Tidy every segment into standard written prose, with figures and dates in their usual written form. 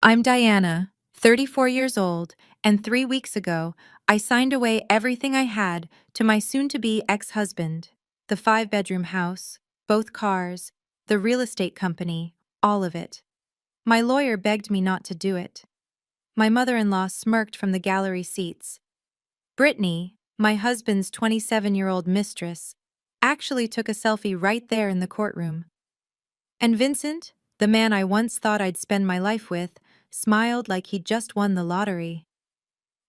I'm Diana, 34 years old, and 3 weeks ago, I signed away everything I had to my soon-to-be ex-husband. The five-bedroom house, both cars, the real estate company, all of it. My lawyer begged me not to do it. My mother-in-law smirked from the gallery seats. Brittany, my husband's 27-year-old mistress, actually took a selfie right there in the courtroom. And Vincent, the man I once thought I'd spend my life with, smiled like he'd just won the lottery.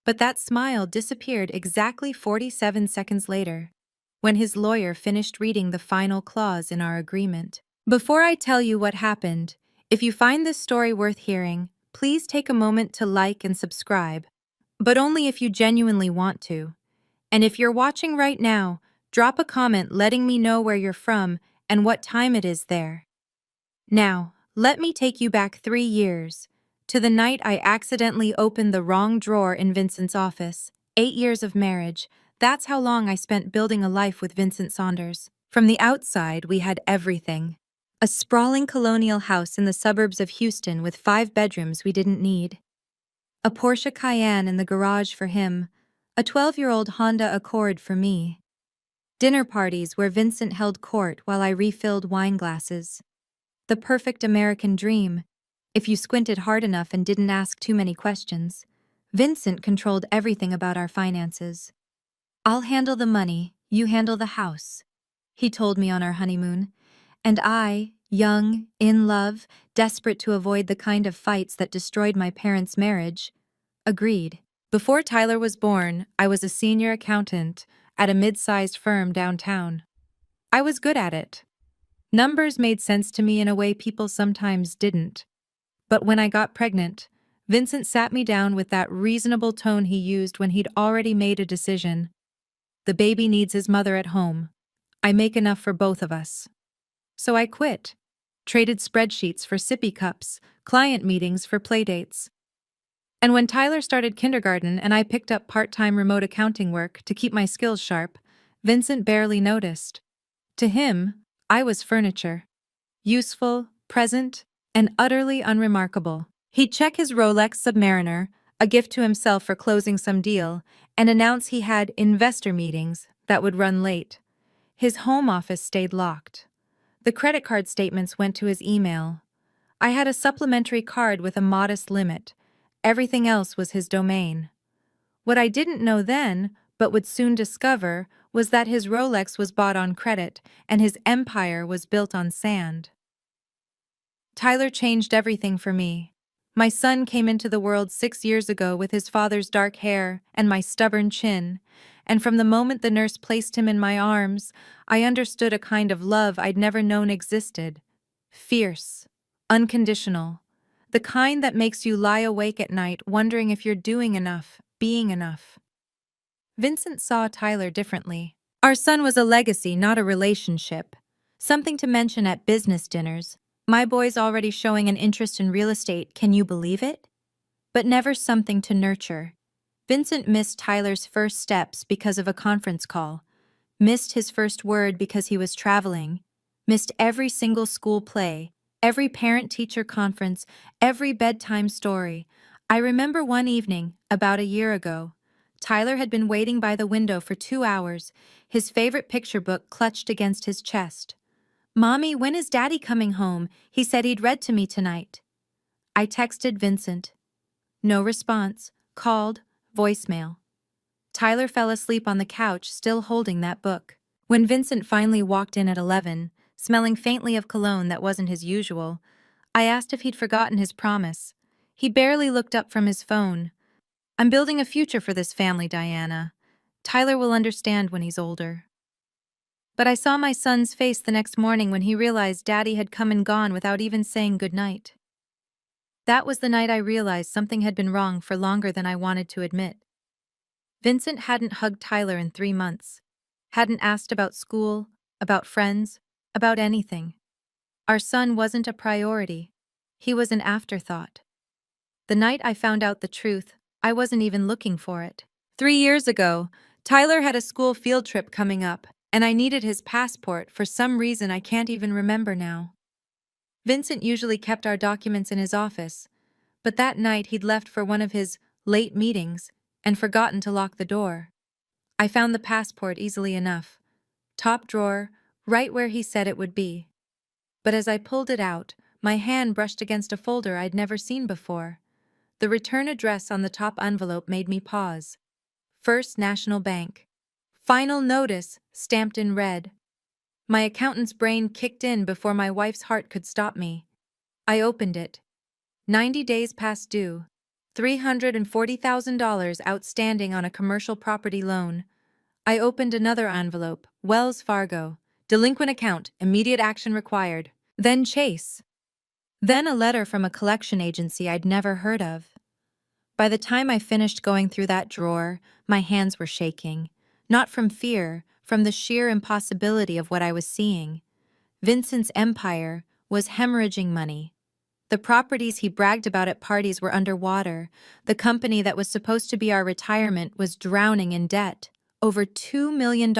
But that smile disappeared exactly 47 seconds later, when his lawyer finished reading the final clause in our agreement. Before I tell you what happened, if you find this story worth hearing, please take a moment to like and subscribe, but only if you genuinely want to. And if you're watching right now, drop a comment letting me know where you're from and what time it is there. Now, let me take you back 3 years, to the night I accidentally opened the wrong drawer in Vincent's office. 8 years of marriage, that's how long I spent building a life with Vincent Saunders. From the outside, we had everything. A sprawling colonial house in the suburbs of Houston with 5 bedrooms we didn't need. A Porsche Cayenne in the garage for him, a 12-year-old Honda Accord for me. Dinner parties where Vincent held court while I refilled wine glasses. The perfect American dream, if you squinted hard enough and didn't ask too many questions. Vincent controlled everything about our finances. "I'll handle the money, you handle the house," he told me on our honeymoon. And I, young, in love, desperate to avoid the kind of fights that destroyed my parents' marriage, agreed. Before Tyler was born, I was a senior accountant at a mid-sized firm downtown. I was good at it. Numbers made sense to me in a way people sometimes didn't. But when I got pregnant, Vincent sat me down with that reasonable tone he used when he'd already made a decision. "The baby needs his mother at home. I make enough for both of us." So I quit. Traded spreadsheets for sippy cups, client meetings for playdates. And when Tyler started kindergarten and I picked up part-time remote accounting work to keep my skills sharp, Vincent barely noticed. To him, I was furniture. Useful, present, and utterly unremarkable. He'd check his Rolex Submariner, a gift to himself for closing some deal, and announce he had investor meetings that would run late. His home office stayed locked. The credit card statements went to his email. I had a supplementary card with a modest limit. Everything else was his domain. What I didn't know then, but would soon discover, was that his Rolex was bought on credit and his empire was built on sand. Tyler changed everything for me. My son came into the world 6 years ago with his father's dark hair and my stubborn chin, and from the moment the nurse placed him in my arms, I understood a kind of love I'd never known existed. Fierce, unconditional, the kind that makes you lie awake at night wondering if you're doing enough, being enough. Vincent saw Tyler differently. Our son was a legacy, not a relationship. Something to mention at business dinners. My boy's already showing an interest in real estate, can you believe it? But never something to nurture. Vincent missed Tyler's first steps because of a conference call, missed his first word because he was traveling, missed every single school play, every parent-teacher conference, every bedtime story. I remember one evening, about a year ago, Tyler had been waiting by the window for 2 hours, his favorite picture book clutched against his chest. "Mommy, when is Daddy coming home? He said he'd read to me tonight." I texted Vincent. No response. Called. Voicemail. Tyler fell asleep on the couch, still holding that book. When Vincent finally walked in at 11, smelling faintly of cologne that wasn't his usual, I asked if he'd forgotten his promise. He barely looked up from his phone. "I'm building a future for this family, Diana. Tyler will understand when he's older." But I saw my son's face the next morning when he realized Daddy had come and gone without even saying goodnight. That was the night I realized something had been wrong for longer than I wanted to admit. Vincent hadn't hugged Tyler in 3 months, hadn't asked about school, about friends, about anything. Our son wasn't a priority. He was an afterthought. The night I found out the truth, I wasn't even looking for it. 3 years ago, Tyler had a school field trip coming up, and I needed his passport for some reason I can't even remember now. Vincent usually kept our documents in his office, But that night he'd left for one of his late meetings and forgotten to lock the door. I found the passport easily enough. Top drawer, right where he said it would be. But as I pulled it out, my hand brushed against a folder I'd never seen before. The return address on the top envelope made me pause. First National Bank. Final notice, stamped in red. My accountant's brain kicked in before my wife's heart could stop me. I opened it. 90 days past due. $340,000 outstanding on a commercial property loan. I opened another envelope. Wells Fargo. Delinquent account. Immediate action required. Then Chase. Then a letter from a collection agency I'd never heard of. By the time I finished going through that drawer, my hands were shaking. Not from fear, from the sheer impossibility of what I was seeing. Vincent's empire was hemorrhaging money. The properties he bragged about at parties were underwater. The company that was supposed to be our retirement was drowning in debt. Over $2 million.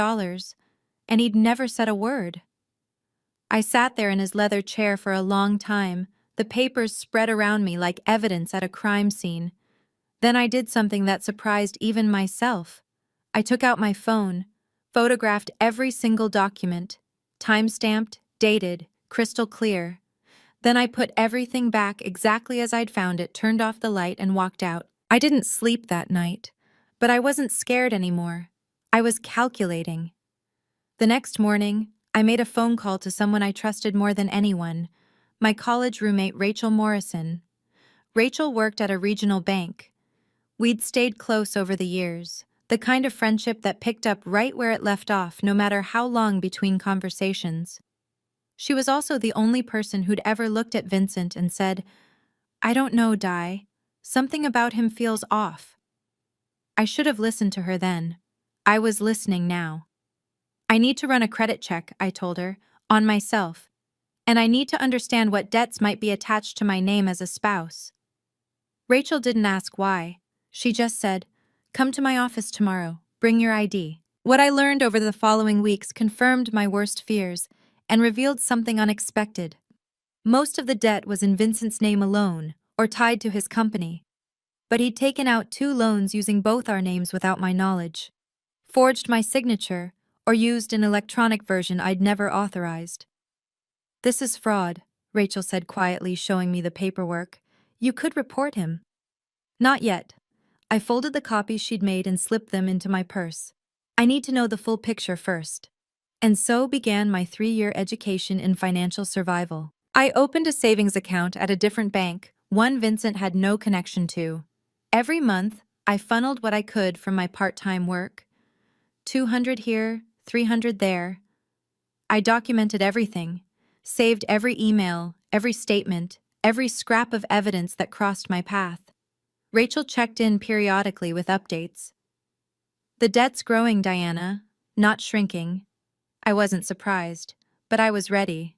And he'd never said a word. I sat there in his leather chair for a long time, the papers spread around me like evidence at a crime scene. Then I did something that surprised even myself. I took out my phone, photographed every single document, time-stamped, dated, crystal clear. Then I put everything back exactly as I'd found it, turned off the light, and walked out. I didn't sleep that night, but I wasn't scared anymore. I was calculating. The next morning, I made a phone call to someone I trusted more than anyone, my college roommate Rachel Morrison. Rachel worked at a regional bank. We'd stayed close over the years, the kind of friendship that picked up right where it left off no matter how long between conversations. She was also the only person who'd ever looked at Vincent and said, "I don't know, Di. Something about him feels off." I should have listened to her then. I was listening now. "I need to run a credit check," I told her, "on myself. And I need to understand what debts might be attached to my name as a spouse." Rachel didn't ask why. She just said, "Come to my office tomorrow. Bring your ID." What I learned over the following weeks confirmed my worst fears and revealed something unexpected. Most of the debt was in Vincent's name alone, or tied to his company. But he'd taken out 2 loans using both our names without my knowledge, forged my signature, or used an electronic version I'd never authorized. "This is fraud," Rachel said quietly, showing me the paperwork. "You could report him." "Not yet." I folded the copies she'd made and slipped them into my purse. "I need to know the full picture first." And so began my 3-year education in financial survival. I opened a savings account at a different bank, one Vincent had no connection to. Every month, I funneled what I could from my part-time work. 200 here, 300 there. I documented everything, saved every email, every statement, every scrap of evidence that crossed my path. Rachel checked in periodically with updates. "The debt's growing, Diana, not shrinking." I wasn't surprised, but I was ready.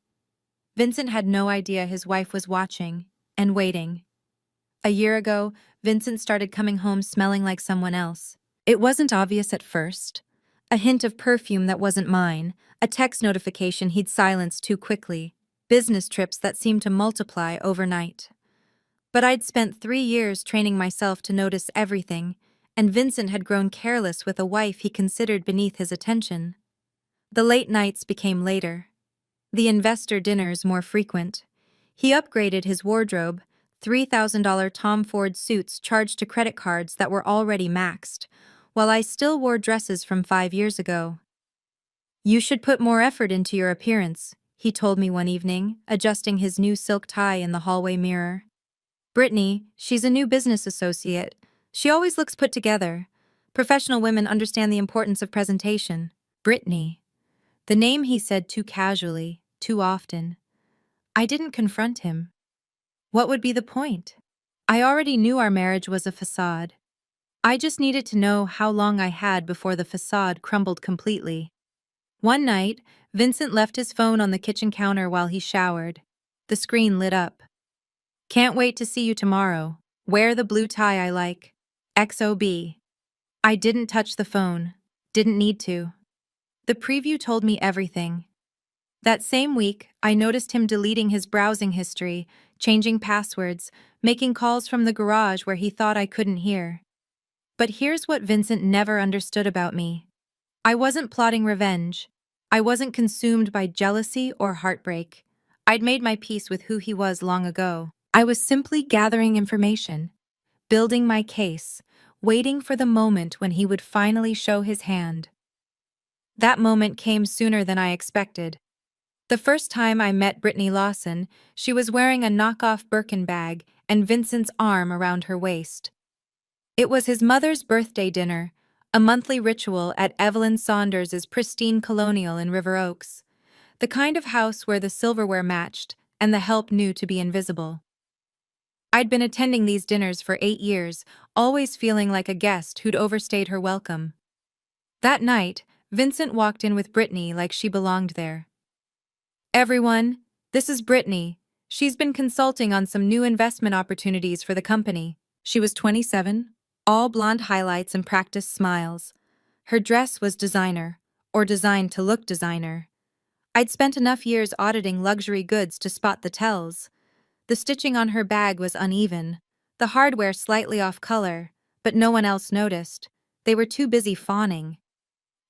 Vincent had no idea his wife was watching and waiting. A year ago, Vincent started coming home smelling like someone else. It wasn't obvious at first. A hint of perfume that wasn't mine, a text notification he'd silenced too quickly, business trips that seemed to multiply overnight. But I'd spent 3 years training myself to notice everything, and Vincent had grown careless with a wife he considered beneath his attention. The late nights became later. The investor dinners more frequent. He upgraded his wardrobe, $3,000 Tom Ford suits charged to credit cards that were already maxed, while I still wore dresses from 5 years ago. "You should put more effort into your appearance," he told me one evening, adjusting his new silk tie in the hallway mirror. "Brittany, she's a new business associate. She always looks put together. Professional women understand the importance of presentation." Brittany. The name he said too casually, too often. I didn't confront him. What would be the point? I already knew our marriage was a facade. I just needed to know how long I had before the facade crumbled completely. One night, Vincent left his phone on the kitchen counter while he showered. The screen lit up. "Can't wait to see you tomorrow. Wear the blue tie I like. XOB." I didn't touch the phone. Didn't need to. The preview told me everything. That same week, I noticed him deleting his browsing history, changing passwords, making calls from the garage where he thought I couldn't hear. But here's what Vincent never understood about me. I wasn't plotting revenge. I wasn't consumed by jealousy or heartbreak. I'd made my peace with who he was long ago. I was simply gathering information, building my case, waiting for the moment when he would finally show his hand. That moment came sooner than I expected. The first time I met Brittany Lawson, she was wearing a knockoff Birkin bag and Vincent's arm around her waist. It was his mother's birthday dinner, a monthly ritual at Evelyn Saunders's pristine colonial in River Oaks, the kind of house where the silverware matched and the help knew to be invisible. I'd been attending these dinners for 8 years, always feeling like a guest who'd overstayed her welcome. That night, Vincent walked in with Brittany like she belonged there. "Everyone, this is Brittany. She's been consulting on some new investment opportunities for the company." She was 27, all blonde highlights and practiced smiles. Her dress was designer, or designed to look designer. I'd spent enough years auditing luxury goods to spot the tells. The stitching on her bag was uneven, the hardware slightly off color, but no one else noticed. They were too busy fawning.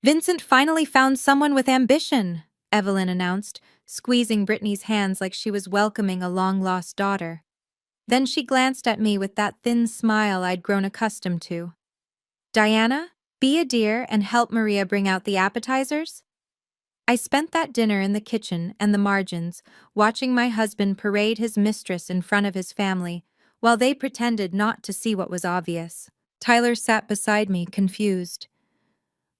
"Vincent finally found someone with ambition," Evelyn announced, squeezing Brittany's hands like she was welcoming a long-lost daughter. Then she glanced at me with that thin smile I'd grown accustomed to. "Diana, be a dear and help Maria bring out the appetizers." I spent that dinner in the kitchen and the margins, watching my husband parade his mistress in front of his family, while they pretended not to see what was obvious. Tyler sat beside me, confused.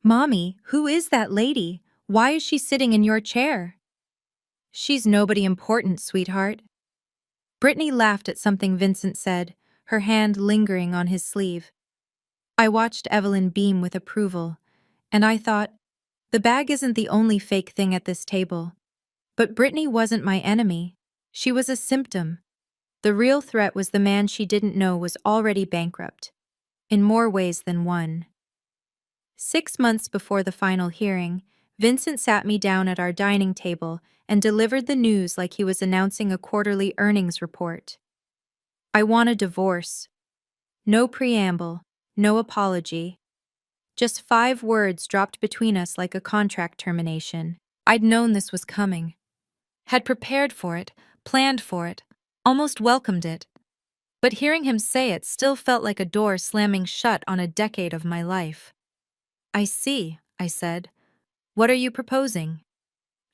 "Mommy, who is that lady? Why is she sitting in your chair?" "She's nobody important, sweetheart." Brittany laughed at something Vincent said, her hand lingering on his sleeve. I watched Evelyn beam with approval, and I thought, the bag isn't the only fake thing at this table. But Brittany wasn't my enemy. She was a symptom. The real threat was the man she didn't know was already bankrupt, in more ways than one. 6 months before the final hearing, Vincent sat me down at our dining table and delivered the news like he was announcing a quarterly earnings report. "I want a divorce." No preamble, no apology. Just 5 words dropped between us like a contract termination. I'd known this was coming. Had prepared for it, planned for it, almost welcomed it. But hearing him say it still felt like a door slamming shut on a decade of my life. "I see," I said. "What are you proposing?"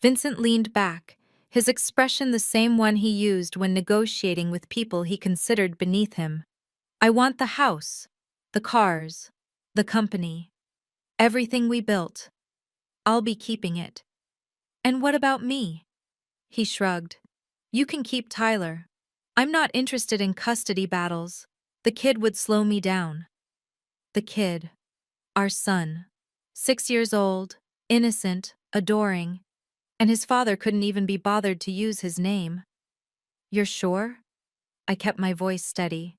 Vincent leaned back, his expression the same one he used when negotiating with people he considered beneath him. "I want the house, the cars, the company, everything we built. I'll be keeping it." "And what about me?" He shrugged. "You can keep Tyler. I'm not interested in custody battles. The kid would slow me down." The kid. Our son. 6 years old, innocent, adoring, and his father couldn't even be bothered to use his name. "You're sure?" I kept my voice steady.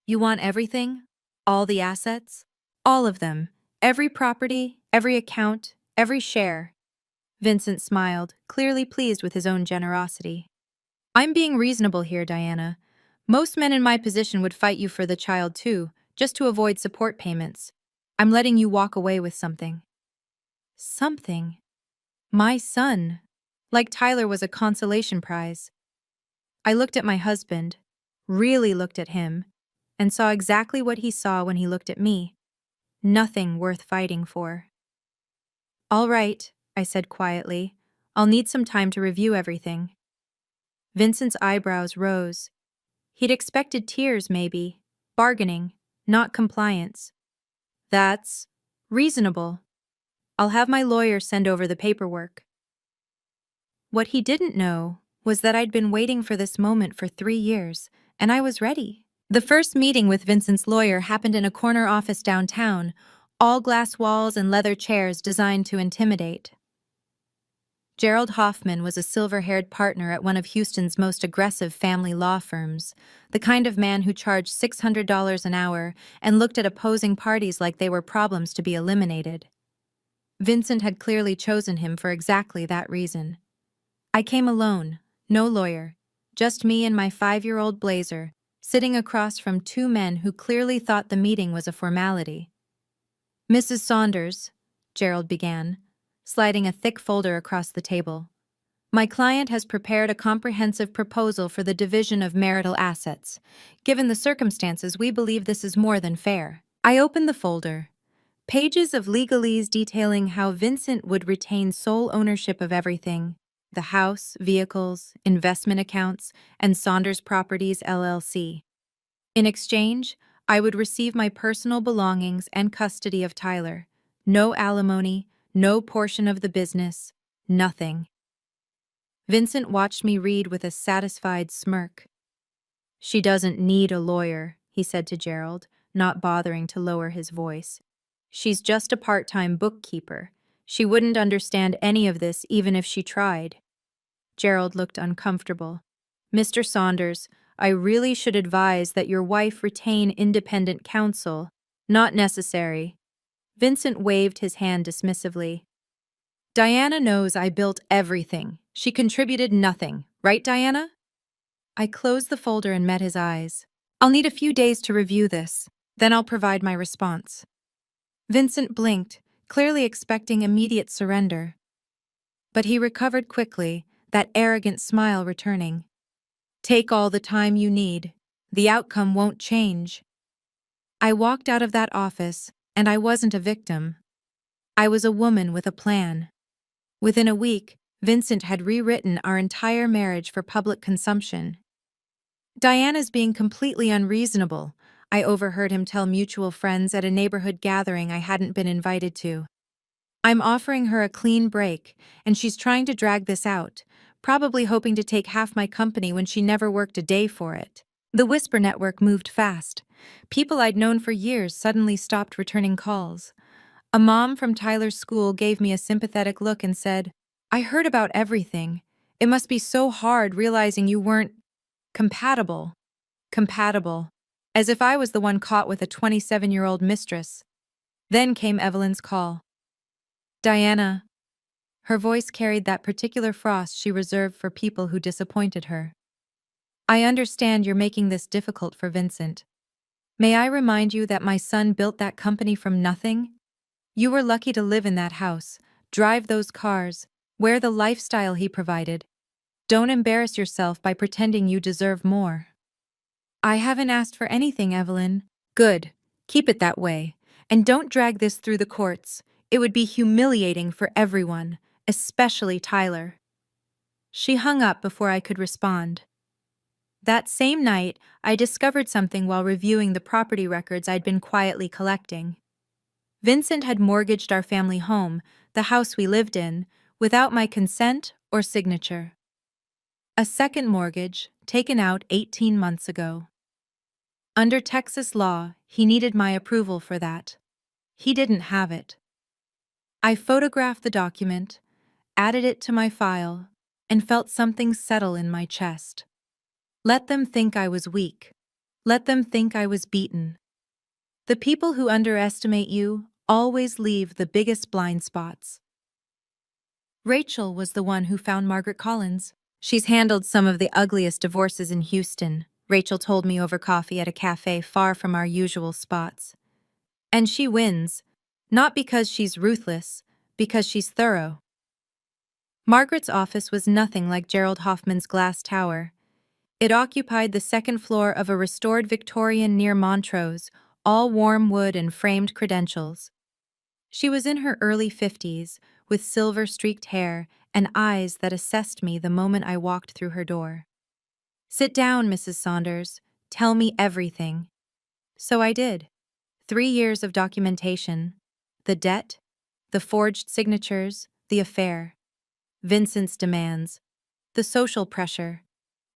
"You want everything? All the assets?" "All of them. Every property, every account, every share." Vincent smiled, clearly pleased with his own generosity. "I'm being reasonable here, Diana. Most men in my position would fight you for the child too, just to avoid support payments. I'm letting you walk away with something." Something. My son. Like Tyler was a consolation prize. I looked at my husband, really looked at him, and saw exactly what he saw when he looked at me. Nothing worth fighting for. "All right," I said quietly. "I'll need some time to review everything." Vincent's eyebrows rose. He'd expected tears, maybe. Bargaining, not compliance. "That's reasonable. I'll have my lawyer send over the paperwork." What he didn't know was that I'd been waiting for this moment for 3 years, and I was ready. The first meeting with Vincent's lawyer happened in a corner office downtown, all glass walls and leather chairs designed to intimidate. Gerald Hoffman was a silver-haired partner at one of Houston's most aggressive family law firms, the kind of man who charged $600 an hour and looked at opposing parties like they were problems to be eliminated. Vincent had clearly chosen him for exactly that reason. I came alone, no lawyer, just me and my 5-year-old Blazer, sitting across from two men who clearly thought the meeting was a formality. "Mrs. Saunders," Gerald began, sliding a thick folder across the table. "My client has prepared a comprehensive proposal for the division of marital assets. Given the circumstances, we believe this is more than fair." I opened the folder. Pages of legalese detailing how Vincent would retain sole ownership of everything: the house, vehicles, investment accounts, and Saunders Properties LLC. In exchange, I would receive my personal belongings and custody of Tyler. No alimony, no portion of the business, nothing. Vincent watched me read with a satisfied smirk. "She doesn't need a lawyer," he said to Gerald, not bothering to lower his voice. "She's just a part-time bookkeeper. She wouldn't understand any of this even if she tried." Gerald looked uncomfortable. "Mr. Saunders, I really should advise that your wife retain independent counsel." "Not necessary." Vincent waved his hand dismissively. "Diana knows I built everything. She contributed nothing. Right, Diana?" I closed the folder and met his eyes. "I'll need a few days to review this. Then I'll provide my response." Vincent blinked, clearly expecting immediate surrender. But he recovered quickly, that arrogant smile returning. "Take all the time you need. The outcome won't change." I walked out of that office, and I wasn't a victim. I was a woman with a plan. Within a week, Vincent had rewritten our entire marriage for public consumption. "Diana's being completely unreasonable," I overheard him tell mutual friends at a neighborhood gathering I hadn't been invited to. "I'm offering her a clean break, and she's trying to drag this out, probably hoping to take half my company when she never worked a day for it." The Whisper network moved fast. People I'd known for years suddenly stopped returning calls. A mom from Tyler's school gave me a sympathetic look and said, "I heard about everything. It must be so hard realizing you weren't compatible." Compatible. As if I was the one caught with a 27-year-old mistress. Then came Evelyn's call. "Diana." Her voice carried that particular frost she reserved for people who disappointed her. "I understand you're making this difficult for Vincent. May I remind you that my son built that company from nothing? You were lucky to live in that house, drive those cars, wear the lifestyle he provided. Don't embarrass yourself by pretending you deserve more." "I haven't asked for anything, Evelyn." "Good. Keep it that way. And don't drag this through the courts. It would be humiliating for everyone, especially Tyler." She hung up before I could respond. That same night, I discovered something while reviewing the property records I'd been quietly collecting. Vincent had mortgaged our family home, the house we lived in, without my consent or signature. A second mortgage, taken out 18 months ago. Under Texas law, he needed my approval for that. He didn't have it. I photographed the document, added it to my file, and felt something settle in my chest. Let them think I was weak. Let them think I was beaten. The people who underestimate you always leave the biggest blind spots. Rachel was the one who found Margaret Collins. "She's handled some of the ugliest divorces in Houston," Rachel told me over coffee at a cafe far from our usual spots. "And she wins, not because she's ruthless, because she's thorough." Margaret's office was nothing like Gerald Hoffman's glass tower. It occupied the second floor of a restored Victorian near Montrose, all warm wood and framed credentials. She was in her early 50s, with silver-streaked hair and eyes that assessed me the moment I walked through her door. "Sit down, Mrs. Saunders. Tell me everything." So I did. 3 years of documentation. The debt, the forged signatures, the affair. Vincent's demands. The social pressure.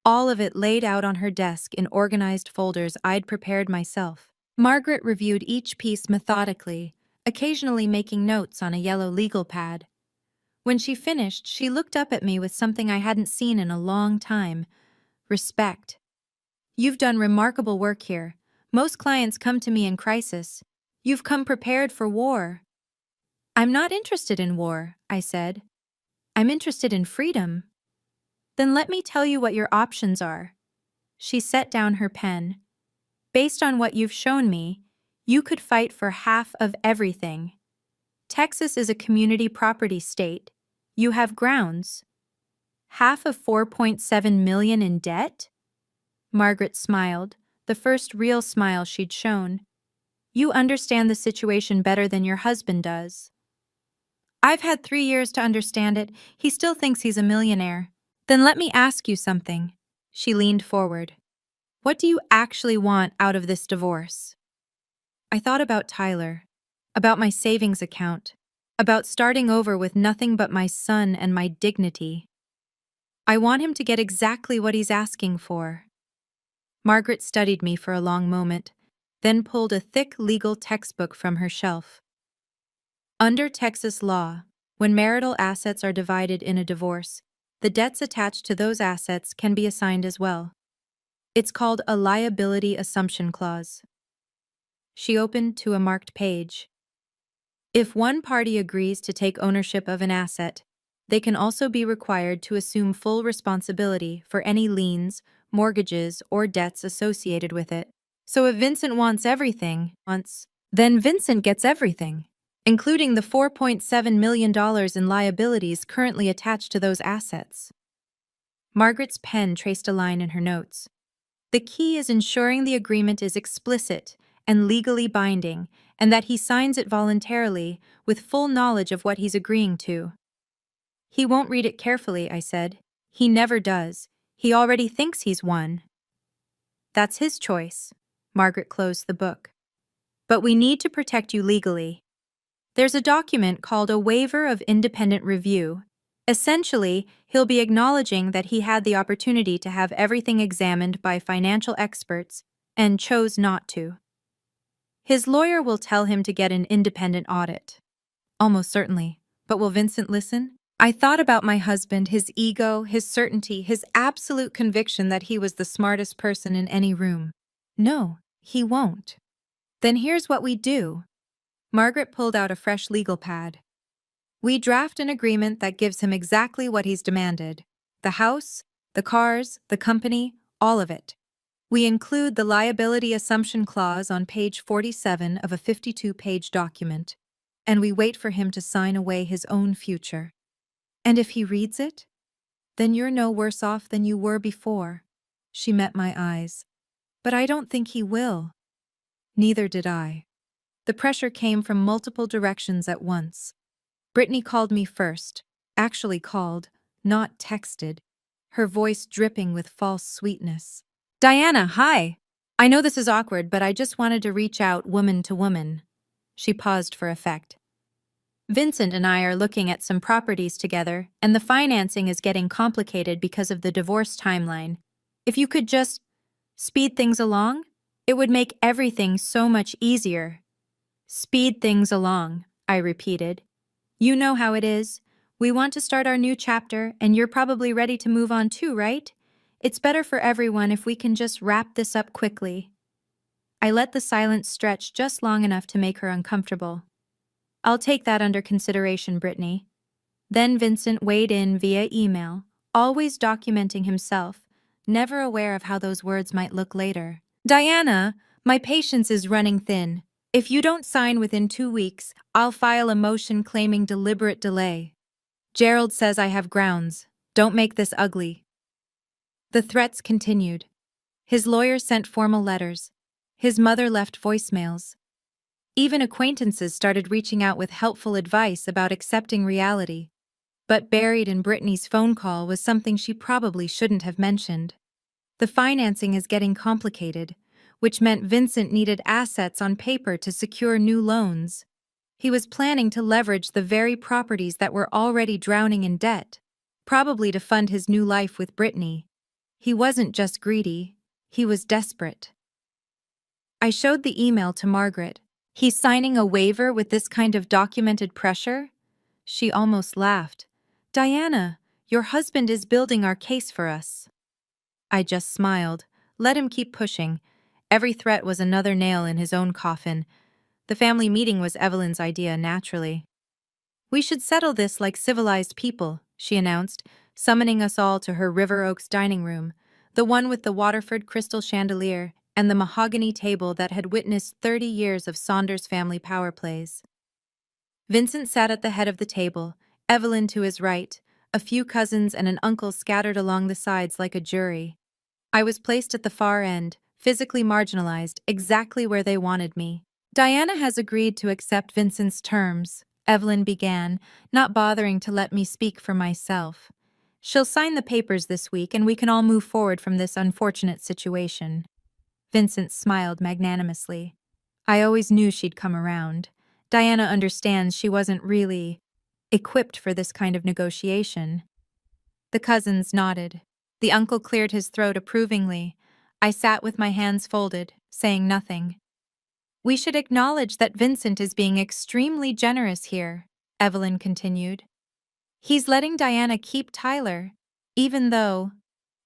All of it laid out on her desk in organized folders I'd prepared myself. Margaret reviewed each piece methodically, occasionally making notes on a yellow legal pad. When she finished, she looked up at me with something I hadn't seen in a long time: respect. "You've done remarkable work here. Most clients come to me in crisis. You've come prepared for war." "I'm not interested in war," I said. "I'm interested in freedom." "Then let me tell you what your options are." She set down her pen, Based on what you've shown me, you could fight for half of everything. Texas is a community property state. You have grounds. Half of 4.7 million in debt? Margaret smiled, the first real smile she'd shown. You understand the situation better than your husband does. I've had 3 years to understand it. He still thinks he's a millionaire. Then let me ask you something. She leaned forward. What do you actually want out of this divorce? I thought about Tyler, about my savings account, about starting over with nothing but my son and my dignity. I want him to get exactly what he's asking for. Margaret studied me for a long moment, then pulled a thick legal textbook from her shelf. Under Texas law, when marital assets are divided in a divorce, the debts attached to those assets can be assigned as well. It's called a liability assumption clause. She opened to a marked page. If one party agrees to take ownership of an asset, they can also be required to assume full responsibility for any liens, mortgages, or debts associated with it. So if Vincent wants everything, then Vincent gets everything, including the $4.7 million in liabilities currently attached to those assets. Margaret's pen traced a line in her notes. The key is ensuring the agreement is explicit and legally binding, and that he signs it voluntarily, with full knowledge of what he's agreeing to. He won't read it carefully, I said. He never does. He already thinks he's won. That's his choice. Margaret closed the book. But we need to protect you legally. There's a document called a waiver of independent review. Essentially, he'll be acknowledging that he had the opportunity to have everything examined by financial experts and chose not to. His lawyer will tell him to get an independent audit. Almost certainly. But will Vincent listen? I thought about my husband, his ego, his certainty, his absolute conviction that he was the smartest person in any room. No, he won't. Then here's what we do. Margaret pulled out a fresh legal pad. We draft an agreement that gives him exactly what he's demanded. The house, the cars, the company, all of it. We include the liability assumption clause on page 47 of a 52-page document, and we wait for him to sign away his own future. And if he reads it, then you're no worse off than you were before. She met my eyes. But I don't think he will. Neither did I. The pressure came from multiple directions at once. Brittany called me first, actually called, not texted, her voice dripping with false sweetness. Diana, hi! I know this is awkward, but I just wanted to reach out woman to woman. She paused for effect. Vincent and I are looking at some properties together, and the financing is getting complicated because of the divorce timeline. If you could just speed things along, it would make everything so much easier. Speed things along, I repeated. You know how it is. We want to start our new chapter, and you're probably ready to move on too, right? It's better for everyone if we can just wrap this up quickly. I let the silence stretch just long enough to make her uncomfortable. I'll take that under consideration, Brittany. Then Vincent weighed in via email, always documenting himself, never aware of how those words might look later. Diana, my patience is running thin. If you don't sign within 2 weeks, I'll file a motion claiming deliberate delay. Gerald says I have grounds. Don't make this ugly. The threats continued. His lawyer sent formal letters. His mother left voicemails. Even acquaintances started reaching out with helpful advice about accepting reality. But buried in Brittany's phone call was something she probably shouldn't have mentioned. The financing is getting complicated, which meant Vincent needed assets on paper to secure new loans. He was planning to leverage the very properties that were already drowning in debt, probably to fund his new life with Brittany. He wasn't just greedy, he was desperate. I showed the email to Margaret. He's signing a waiver with this kind of documented pressure? She almost laughed. Diana, your husband is building our case for us. I just smiled. Let him keep pushing. Every threat was another nail in his own coffin. The family meeting was Evelyn's idea, naturally. We should settle this like civilized people, she announced, summoning us all to her River Oaks dining room, the one with the Waterford crystal chandelier and the mahogany table that had witnessed 30 years of Saunders family power plays. Vincent sat at the head of the table, Evelyn to his right, a few cousins and an uncle scattered along the sides like a jury. I was placed at the far end, physically marginalized, exactly where they wanted me. Diana has agreed to accept Vincent's terms, Evelyn began, not bothering to let me speak for myself. She'll sign the papers this week and we can all move forward from this unfortunate situation. Vincent smiled magnanimously. I always knew she'd come around. Diana understands she wasn't really equipped for this kind of negotiation. The cousins nodded. The uncle cleared his throat approvingly. I sat with my hands folded, saying nothing. We should acknowledge that Vincent is being extremely generous here, Evelyn continued. He's letting Diana keep Tyler, even though,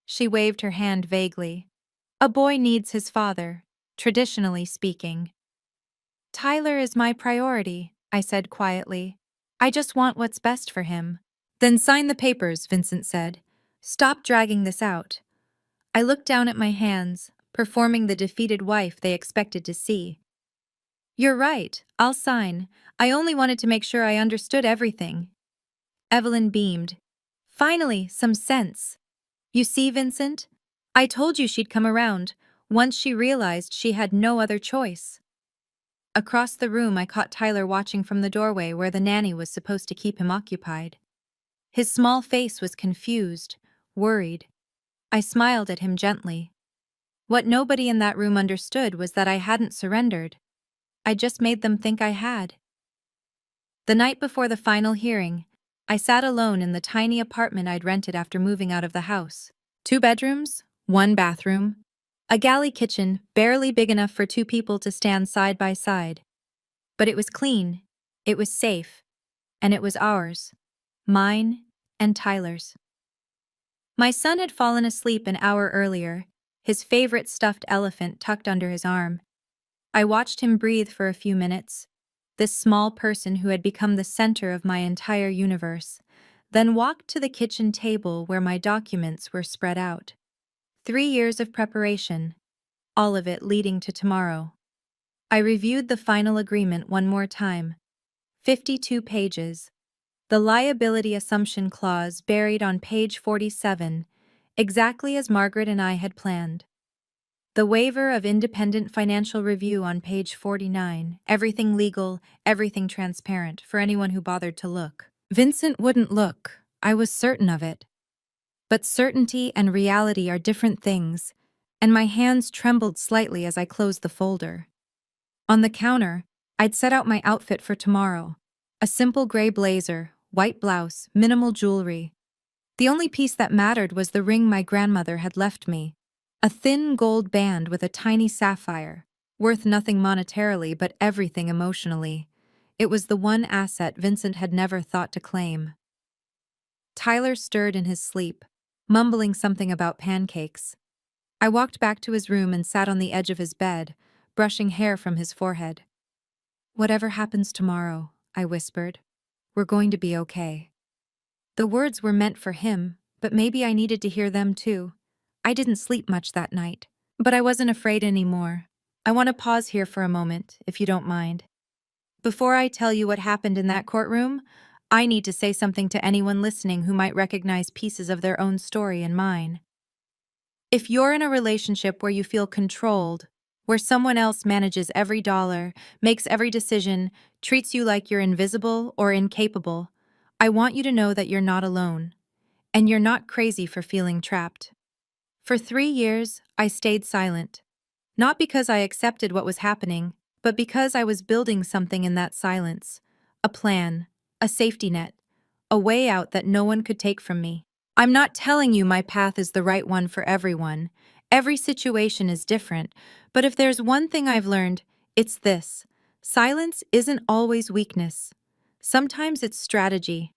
she waved her hand vaguely, a boy needs his father, traditionally speaking. Tyler is my priority, I said quietly. I just want what's best for him. Then sign the papers, Vincent said. Stop dragging this out. I looked down at my hands, performing the defeated wife they expected to see. You're right, I'll sign. I only wanted to make sure I understood everything. Evelyn beamed. Finally, some sense. You see, Vincent? I told you she'd come around, once she realized she had no other choice. Across the room, I caught Tyler watching from the doorway where the nanny was supposed to keep him occupied. His small face was confused, worried. I smiled at him gently. What nobody in that room understood was that I hadn't surrendered. I just made them think I had. The night before the final hearing, I sat alone in the tiny apartment I'd rented after moving out of the house. 2 bedrooms, 1 bathroom, a galley kitchen barely big enough for 2 people to stand side by side. But it was clean, it was safe, and it was ours. Mine and Tyler's. My son had fallen asleep an hour earlier, his favorite stuffed elephant tucked under his arm. I watched him breathe for a few minutes, this small person who had become the center of my entire universe, then walked to the kitchen table where my documents were spread out. 3 years of preparation, all of it leading to tomorrow. I reviewed the final agreement one more time. 52 pages. The liability assumption clause buried on page 47, exactly as Margaret and I had planned. The waiver of independent financial review on page 49, everything legal, everything transparent, for anyone who bothered to look. Vincent wouldn't look, I was certain of it. But certainty and reality are different things, and my hands trembled slightly as I closed the folder. On the counter, I'd set out my outfit for tomorrow. A simple gray blazer, white blouse, minimal jewelry. The only piece that mattered was the ring my grandmother had left me. A thin gold band with a tiny sapphire, worth nothing monetarily but everything emotionally. It was the one asset Vincent had never thought to claim. Tyler stirred in his sleep, mumbling something about pancakes. I walked back to his room and sat on the edge of his bed, brushing hair from his forehead. Whatever happens tomorrow, I whispered, we're going to be okay. The words were meant for him, but maybe I needed to hear them too. I didn't sleep much that night, but I wasn't afraid anymore. I want to pause here for a moment, if you don't mind. Before I tell you what happened in that courtroom, I need to say something to anyone listening who might recognize pieces of their own story in mine. If you're in a relationship where you feel controlled, where someone else manages every dollar, makes every decision, treats you like you're invisible or incapable, I want you to know that you're not alone, and you're not crazy for feeling trapped. For 3 years, I stayed silent. Not because I accepted what was happening, but because I was building something in that silence. A plan, a safety net, a way out that no one could take from me. I'm not telling you my path is the right one for everyone. Every situation is different, but if there's one thing I've learned, it's this. Silence isn't always weakness. Sometimes it's strategy.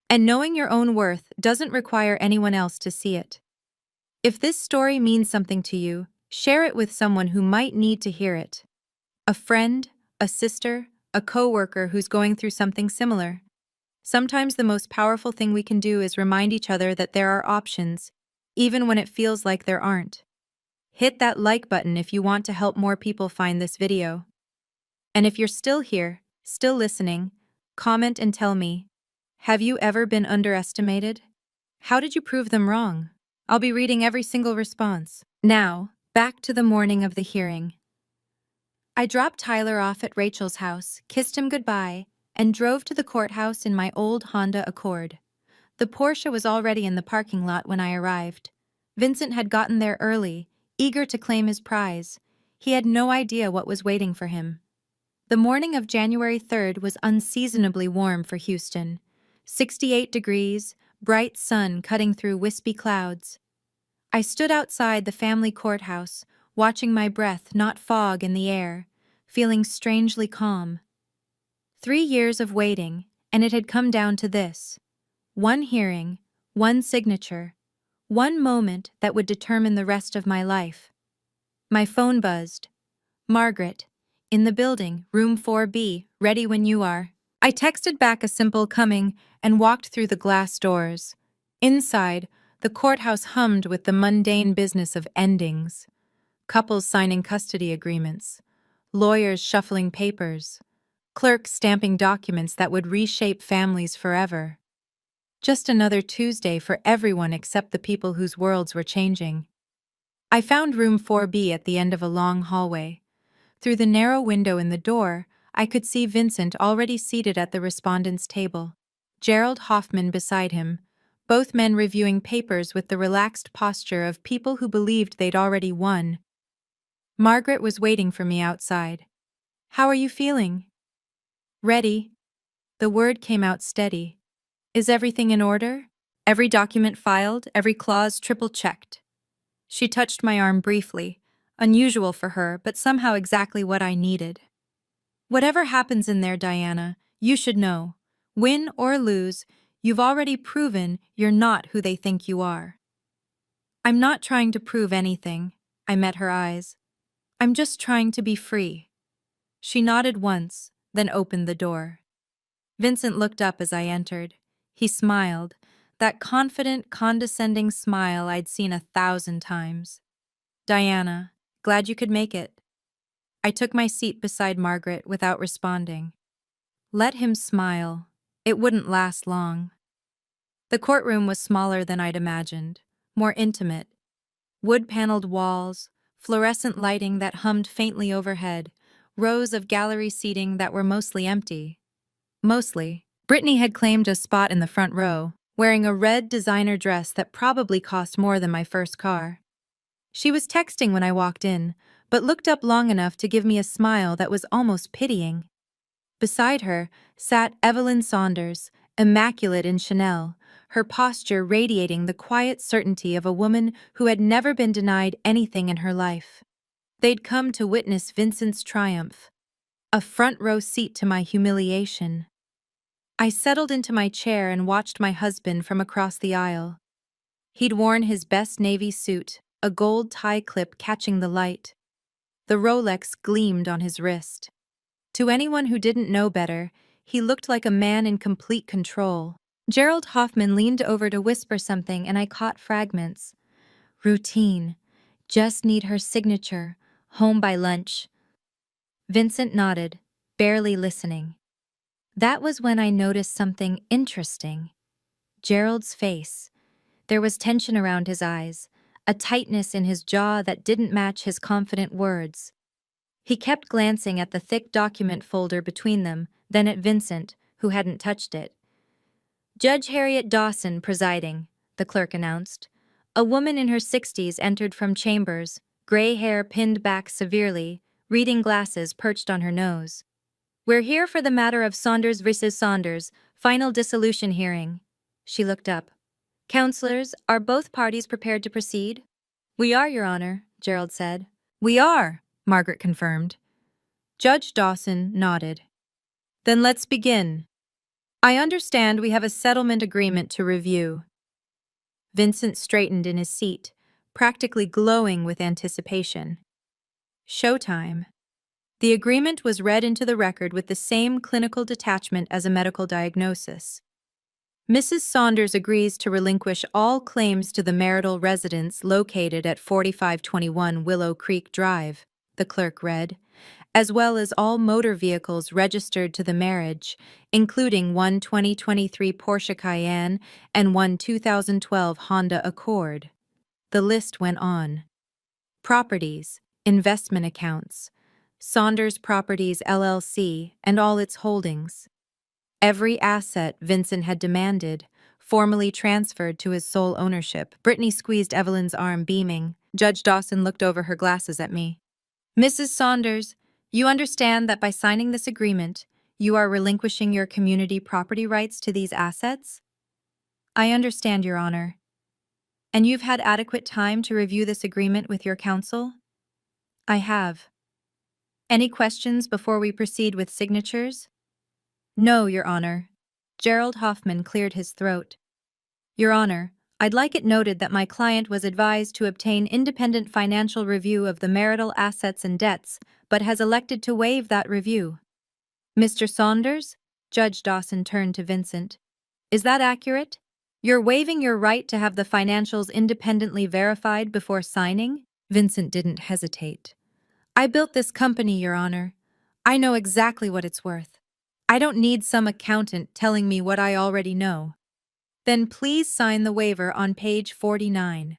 And knowing your own worth doesn't require anyone else to see it. If this story means something to you, share it with someone who might need to hear it. A friend, a sister, a coworker who's going through something similar. Sometimes the most powerful thing we can do is remind each other that there are options, even when it feels like there aren't. Hit that like button if you want to help more people find this video. And if you're still here, still listening, comment and tell me, have you ever been underestimated? How did you prove them wrong? I'll be reading every single response. Now, back to the morning of the hearing. I dropped Tyler off at Rachel's house, kissed him goodbye, and drove to the courthouse in my old Honda Accord. The Porsche was already in the parking lot when I arrived. Vincent had gotten there early, eager to claim his prize. He had no idea what was waiting for him. The morning of January 3rd was unseasonably warm for Houston. 68 degrees, bright sun cutting through wispy clouds. I stood outside the family courthouse, watching my breath not fog in the air, feeling strangely calm. 3 years of waiting, and it had come down to this. One hearing, one signature, one moment that would determine the rest of my life. My phone buzzed. Margaret, in the building, room 4B, ready when you are. I texted back a simple coming and walked through the glass doors. Inside, the courthouse hummed with the mundane business of endings. Couples signing custody agreements, lawyers shuffling papers, clerks stamping documents that would reshape families forever. Just another Tuesday for everyone except the people whose worlds were changing. I found room 4B at the end of a long hallway. Through the narrow window in the door, I could see Vincent already seated at the respondent's table. Gerald Hoffman beside him, both men reviewing papers with the relaxed posture of people who believed they'd already won. Margaret was waiting for me outside. How are you feeling? Ready. The word came out steady. Is everything in order? Every document filed, every clause triple-checked. She touched my arm briefly, unusual for her, but somehow exactly what I needed. Whatever happens in there, Diana, you should know. Win or lose, you've already proven you're not who they think you are. I'm not trying to prove anything. I met her eyes. I'm just trying to be free. She nodded once, then opened the door. Vincent looked up as I entered. He smiled, that confident, condescending smile I'd seen 1,000 times. Diana, glad you could make it. I took my seat beside Margaret without responding. Let him smile. It wouldn't last long. The courtroom was smaller than I'd imagined, more intimate. Wood-paneled walls, fluorescent lighting that hummed faintly overhead, rows of gallery seating that were mostly empty. Mostly. Brittany had claimed a spot in the front row, wearing a red designer dress that probably cost more than my first car. She was texting when I walked in, but looked up long enough to give me a smile that was almost pitying. Beside her sat Evelyn Saunders, immaculate in Chanel, her posture radiating the quiet certainty of a woman who had never been denied anything in her life. They'd come to witness Vincent's triumph, a front-row seat to my humiliation. I settled into my chair and watched my husband from across the aisle. He'd worn his best navy suit, a gold tie clip catching the light. The Rolex gleamed on his wrist. To anyone who didn't know better, he looked like a man in complete control. Gerald Hoffman leaned over to whisper something and I caught fragments. Routine. Just need her signature. Home by lunch. Vincent nodded, barely listening. That was when I noticed something interesting. Gerald's face. There was tension around his eyes, a tightness in his jaw that didn't match his confident words. He kept glancing at the thick document folder between them, then at Vincent, who hadn't touched it. Judge Harriet Dawson presiding, the clerk announced. A woman in her 60s entered from chambers, gray hair pinned back severely, reading glasses perched on her nose. We're here for the matter of Saunders vs. Saunders, final dissolution hearing. She looked up. Counselors, are both parties prepared to proceed? We are, Your Honor, Gerald said. We are, Margaret confirmed. Judge Dawson nodded. Then let's begin. I understand we have a settlement agreement to review. Vincent straightened in his seat, practically glowing with anticipation. Showtime. The agreement was read into the record with the same clinical detachment as a medical diagnosis. Mrs. Saunders agrees to relinquish all claims to the marital residence located at 4521 Willow Creek Drive, the clerk read, as well as all motor vehicles registered to the marriage, including one 2023 Porsche Cayenne and one 2012 Honda Accord. The list went on. Properties, investment accounts, Saunders Properties LLC, and all its holdings. Every asset Vincent had demanded, formally transferred to his sole ownership. Brittany squeezed Evelyn's arm, beaming. Judge Dawson looked over her glasses at me. Mrs. Saunders, you understand that by signing this agreement, you are relinquishing your community property rights to these assets? I understand, Your Honor. And you've had adequate time to review this agreement with your counsel? I have. Any questions before we proceed with signatures? No, Your Honor. Gerald Hoffman cleared his throat. Your Honor, I'd like it noted that my client was advised to obtain independent financial review of the marital assets and debts, but has elected to waive that review. Mr. Saunders? Judge Dawson turned to Vincent. Is that accurate? You're waiving your right to have the financials independently verified before signing? Vincent didn't hesitate. I built this company, Your Honor. I know exactly what it's worth. I don't need some accountant telling me what I already know. Then please sign the waiver on page 49.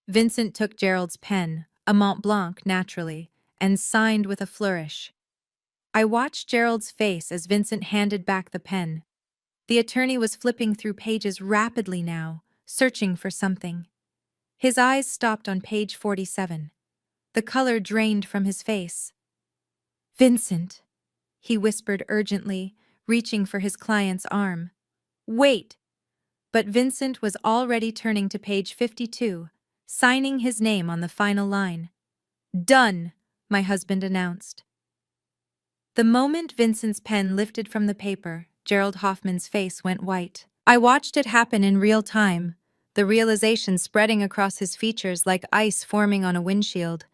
Vincent took Gerald's pen, a Mont Blanc naturally, and signed with a flourish. I watched Gerald's face as Vincent handed back the pen. The attorney was flipping through pages rapidly now, searching for something. His eyes stopped on page 47. The color drained from his face. Vincent, he whispered urgently, reaching for his client's arm. Wait! But Vincent was already turning to page 52, signing his name on the final line. Done, my husband announced. The moment Vincent's pen lifted from the paper, Gerald Hoffman's face went white. I watched it happen in real time, the realization spreading across his features like ice forming on a windshield.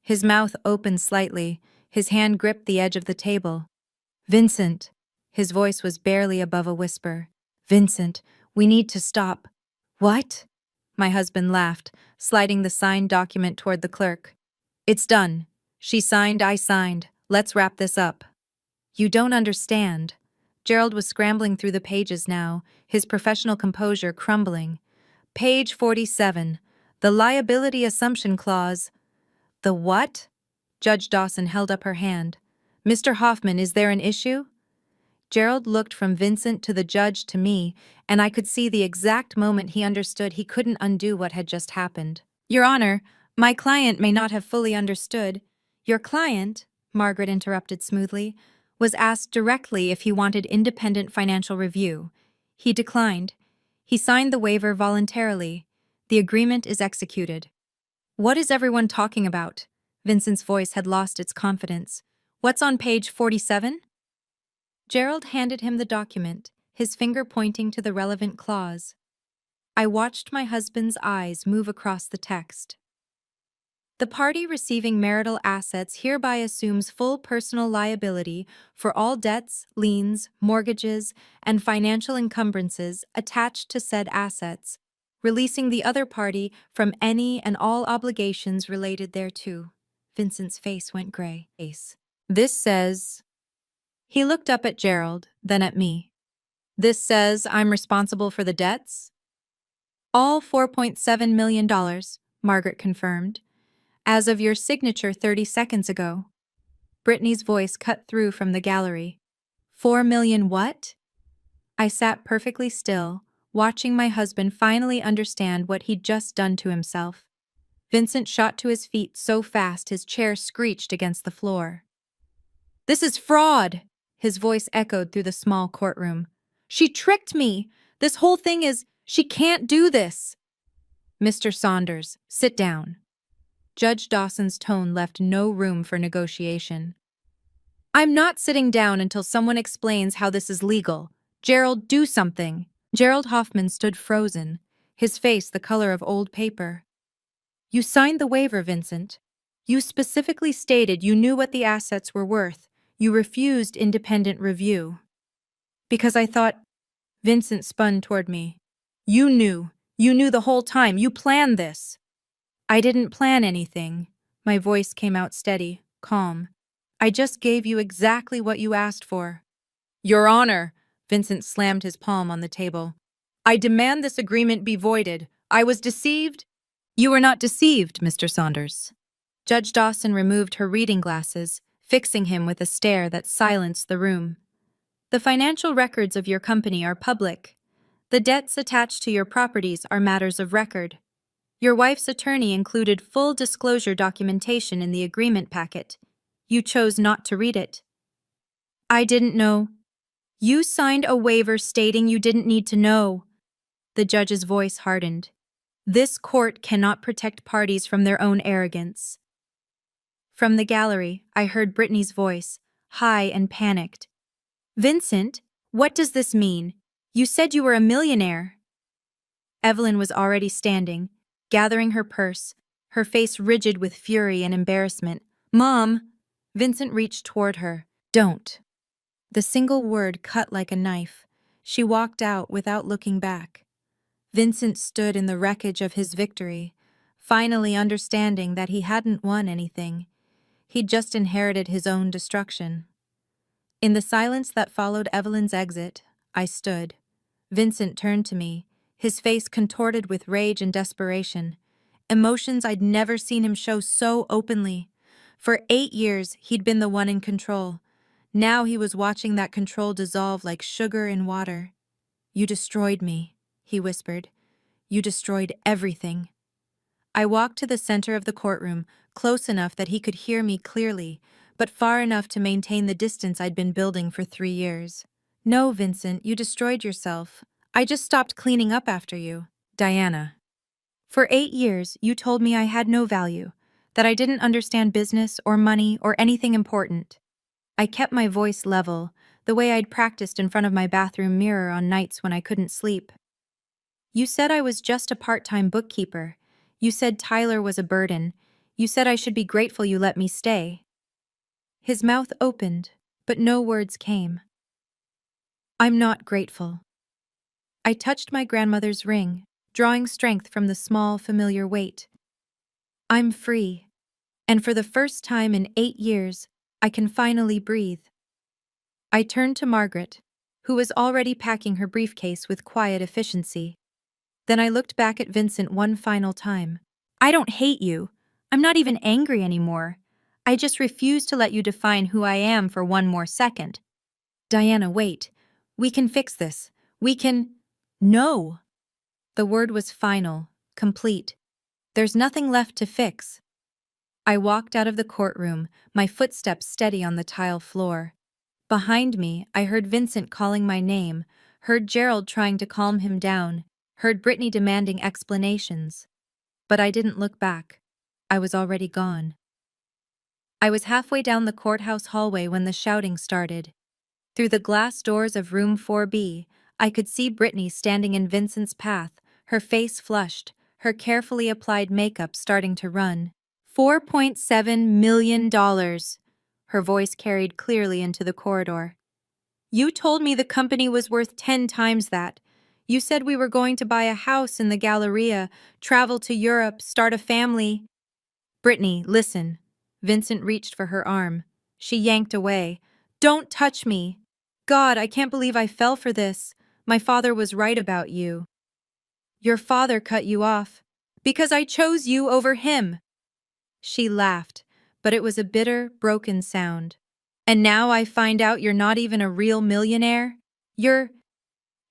His mouth opened slightly, his hand gripped the edge of the table. Vincent, his voice was barely above a whisper. Vincent, we need to stop. What? My husband laughed, sliding the signed document toward the clerk. It's done. She signed, I signed. Let's wrap this up. You don't understand. Gerald was scrambling through the pages now, his professional composure crumbling. Page 47. The liability assumption clause. The what? Judge Dawson held up her hand. Mr. Hoffman, is there an issue? Gerald looked from Vincent to the judge to me, and I could see the exact moment he understood he couldn't undo what had just happened. Your Honor, my client may not have fully understood. Your client, Margaret interrupted smoothly, was asked directly if he wanted independent financial review. He declined. He signed the waiver voluntarily. The agreement is executed. What is everyone talking about? Vincent's voice had lost its confidence. What's on page 47? Gerald handed him the document, his finger pointing to the relevant clause. I watched my husband's eyes move across the text. The party receiving marital assets hereby assumes full personal liability for all debts, liens, mortgages, and financial encumbrances attached to said assets, releasing the other party from any and all obligations related thereto. Vincent's face went gray. This says... He looked up at Gerald, then at me. This says I'm responsible for the debts? All $4.7 million, Margaret confirmed. As of your signature 30 seconds ago. Brittany's voice cut through from the gallery. 4 million what? I sat perfectly still, watching my husband finally understand what he'd just done to himself. Vincent shot to his feet so fast his chair screeched against the floor. This is fraud! His voice echoed through the small courtroom. She tricked me! This whole thing is... She can't do this! Mr. Saunders, sit down. Judge Dawson's tone left no room for negotiation. I'm not sitting down until someone explains how this is legal. Gerald, do something. Gerald Hoffman stood frozen, his face the color of old paper. You signed the waiver, Vincent. You specifically stated you knew what the assets were worth. You refused independent review. Because I thought... Vincent spun toward me. You knew. You knew the whole time. You planned this. I didn't plan anything. My voice came out steady, calm. I just gave you exactly what you asked for. Your Honor, Vincent slammed his palm on the table. I demand this agreement be voided. I was deceived. You were not deceived, Mr. Saunders. Judge Dawson removed her reading glasses, fixing him with a stare that silenced the room. The financial records of your company are public. The debts attached to your properties are matters of record. Your wife's attorney included full disclosure documentation in the agreement packet. You chose not to read it. I didn't know. You signed a waiver stating you didn't need to know. The judge's voice hardened. This court cannot protect parties from their own arrogance. From the gallery, I heard Brittany's voice, high and panicked. Vincent, what does this mean? You said you were a millionaire. Evelyn was already standing, gathering her purse, her face rigid with fury and embarrassment. Mom! Vincent reached toward her. Don't. The single word cut like a knife. She walked out without looking back. Vincent stood in the wreckage of his victory, finally understanding that he hadn't won anything. He'd just inherited his own destruction. In the silence that followed Evelyn's exit, I stood. Vincent turned to me, his face contorted with rage and desperation, emotions I'd never seen him show so openly. For 8 years, he'd been the one in control. Now he was watching that control dissolve like sugar in water. You destroyed me, he whispered. You destroyed everything. I walked to the center of the courtroom, close enough that he could hear me clearly, but far enough to maintain the distance I'd been building for 3 years. No, Vincent, you destroyed yourself. I just stopped cleaning up after you. Diana. For 8 years, you told me I had no value, that I didn't understand business or money or anything important. I kept my voice level, the way I'd practiced in front of my bathroom mirror on nights when I couldn't sleep. You said I was just a part-time bookkeeper. You said Tyler was a burden. You said I should be grateful you let me stay. His mouth opened, but no words came. I'm not grateful. I touched my grandmother's ring, drawing strength from the small, familiar weight. I'm free, and for the first time in 8 years, I can finally breathe. I turned to Margaret, who was already packing her briefcase with quiet efficiency. Then I looked back at Vincent one final time. I don't hate you. I'm not even angry anymore. I just refuse to let you define who I am for one more second. Diana, wait. We can fix this. We can… No! The word was final, complete. There's nothing left to fix. I walked out of the courtroom, my footsteps steady on the tile floor. Behind me, I heard Vincent calling my name, heard Gerald trying to calm him down, heard Brittany demanding explanations. But I didn't look back. I was already gone. I was halfway down the courthouse hallway when the shouting started. Through the glass doors of room 4B, I could see Brittany standing in Vincent's path, her face flushed, her carefully applied makeup starting to run. $4.7 million. Her voice carried clearly into the corridor. You told me the company was worth 10 times that. You said we were going to buy a house in the Galleria, travel to Europe, start a family. Brittany, listen. Vincent reached for her arm. She yanked away. Don't touch me. God, I can't believe I fell for this. My father was right about you. Your father cut you off. Because I chose you over him. She laughed, but it was a bitter, broken sound. And now I find out you're not even a real millionaire? You're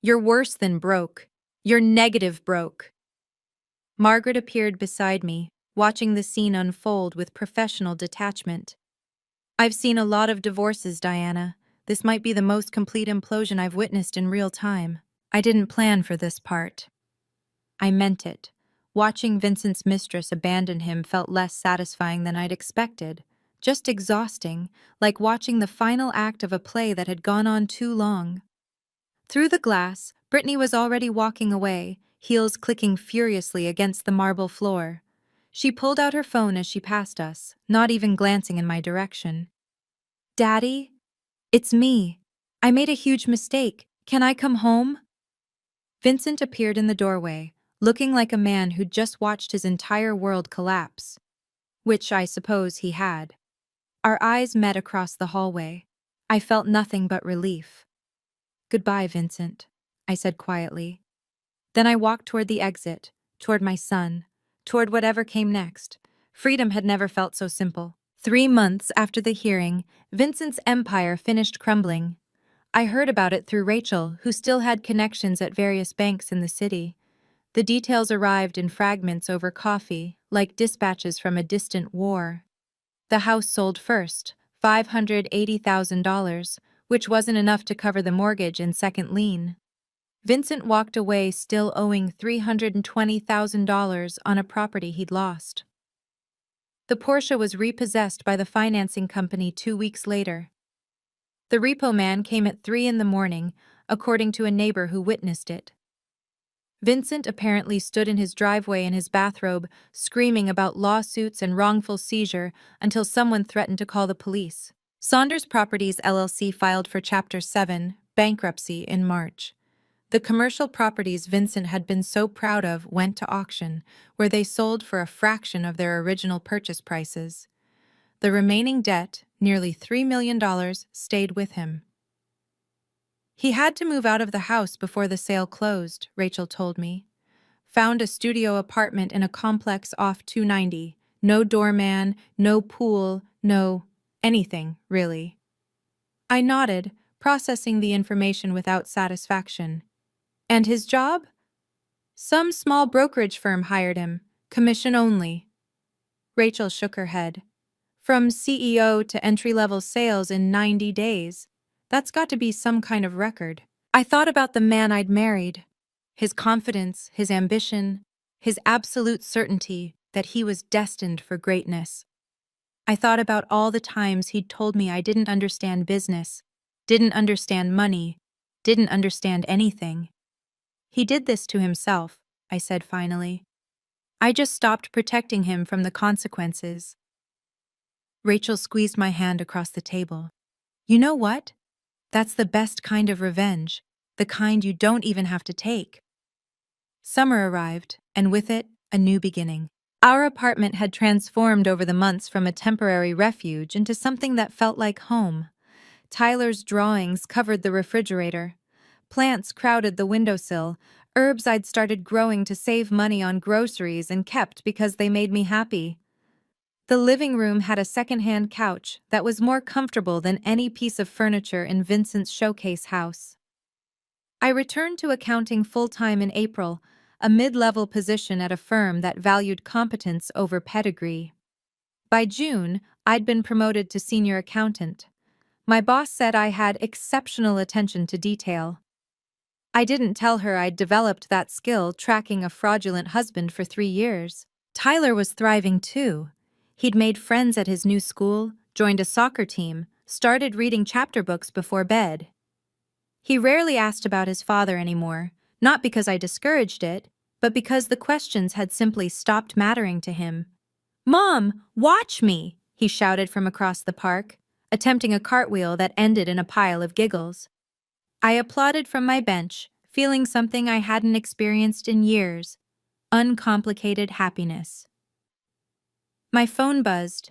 worse than broke. You're negative broke. Margaret appeared beside me, watching the scene unfold with professional detachment. I've seen a lot of divorces, Diana. This might be the most complete implosion I've witnessed in real time. I didn't plan for this part. I meant it. Watching Vincent's mistress abandon him felt less satisfying than I'd expected. Just exhausting, like watching the final act of a play that had gone on too long. Through the glass, Brittany was already walking away, heels clicking furiously against the marble floor. She pulled out her phone as she passed us, not even glancing in my direction. Daddy? It's me. I made a huge mistake. Can I come home? Vincent appeared in the doorway, looking like a man who'd just watched his entire world collapse, which I suppose he had. Our eyes met across the hallway. I felt nothing but relief. "Goodbye, Vincent," I said quietly. Then I walked toward the exit, toward my son, toward whatever came next. Freedom had never felt so simple. 3 months after the hearing, Vincent's empire finished crumbling. I heard about it through Rachel, who still had connections at various banks in the city. The details arrived in fragments over coffee, like dispatches from a distant war. The house sold first, $580,000, which wasn't enough to cover the mortgage and second lien. Vincent walked away still owing $320,000 on a property he'd lost. The Porsche was repossessed by the financing company 2 weeks later. The repo man came at 3 in the morning, according to a neighbor who witnessed it. Vincent apparently stood in his driveway in his bathrobe, screaming about lawsuits and wrongful seizure until someone threatened to call the police. Saunders Properties LLC filed for Chapter 7, bankruptcy, in March. The commercial properties Vincent had been so proud of went to auction, where they sold for a fraction of their original purchase prices. The remaining debt, nearly $3 million, stayed with him. He had to move out of the house before the sale closed, Rachel told me. Found a studio apartment in a complex off 290. No doorman, no pool, no anything, really. I nodded, processing the information without satisfaction. And his job? Some small brokerage firm hired him, commission only. Rachel shook her head. From CEO to entry-level sales in 90 days. That's got to be some kind of record. I thought about the man I'd married. His confidence, his ambition, his absolute certainty that he was destined for greatness. I thought about all the times he'd told me I didn't understand business, didn't understand money, didn't understand anything. He did this to himself, I said finally. I just stopped protecting him from the consequences. Rachel squeezed my hand across the table. You know what? That's the best kind of revenge, the kind you don't even have to take. Summer arrived, and with it, a new beginning. Our apartment had transformed over the months from a temporary refuge into something that felt like home. Tyler's drawings covered the refrigerator. Plants crowded the windowsill, herbs I'd started growing to save money on groceries and kept because they made me happy. The living room had a second-hand couch that was more comfortable than any piece of furniture in Vincent's showcase house. I returned to accounting full-time in April, a mid-level position at a firm that valued competence over pedigree. By June, I'd been promoted to senior accountant. My boss said I had exceptional attention to detail. I didn't tell her I'd developed that skill tracking a fraudulent husband for 3 years. Tyler was thriving too. He'd made friends at his new school, joined a soccer team, started reading chapter books before bed. He rarely asked about his father anymore, not because I discouraged it, but because the questions had simply stopped mattering to him. "Mom, watch me!" he shouted from across the park, attempting a cartwheel that ended in a pile of giggles. I applauded from my bench, feeling something I hadn't experienced in years: uncomplicated happiness. My phone buzzed.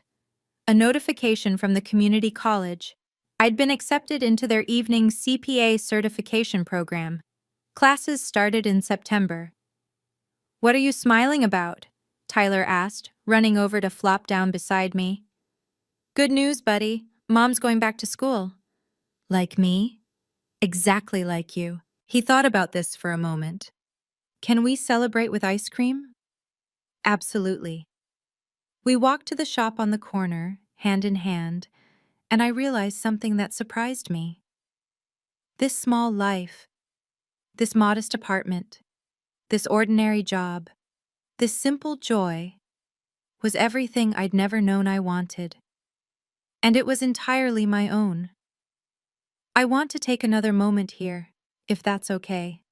A notification from the community college. I'd been accepted into their evening CPA certification program. Classes started in September. "What are you smiling about?" Tyler asked, running over to flop down beside me. "Good news, buddy. Mom's going back to school." "Like me?" "Exactly like you." He thought about this for a moment. "Can we celebrate with ice cream?" "Absolutely." We walked to the shop on the corner, hand in hand, and I realized something that surprised me. This small life, this modest apartment, this ordinary job, this simple joy, was everything I'd never known I wanted. And it was entirely my own. I want to take another moment here, if that's okay.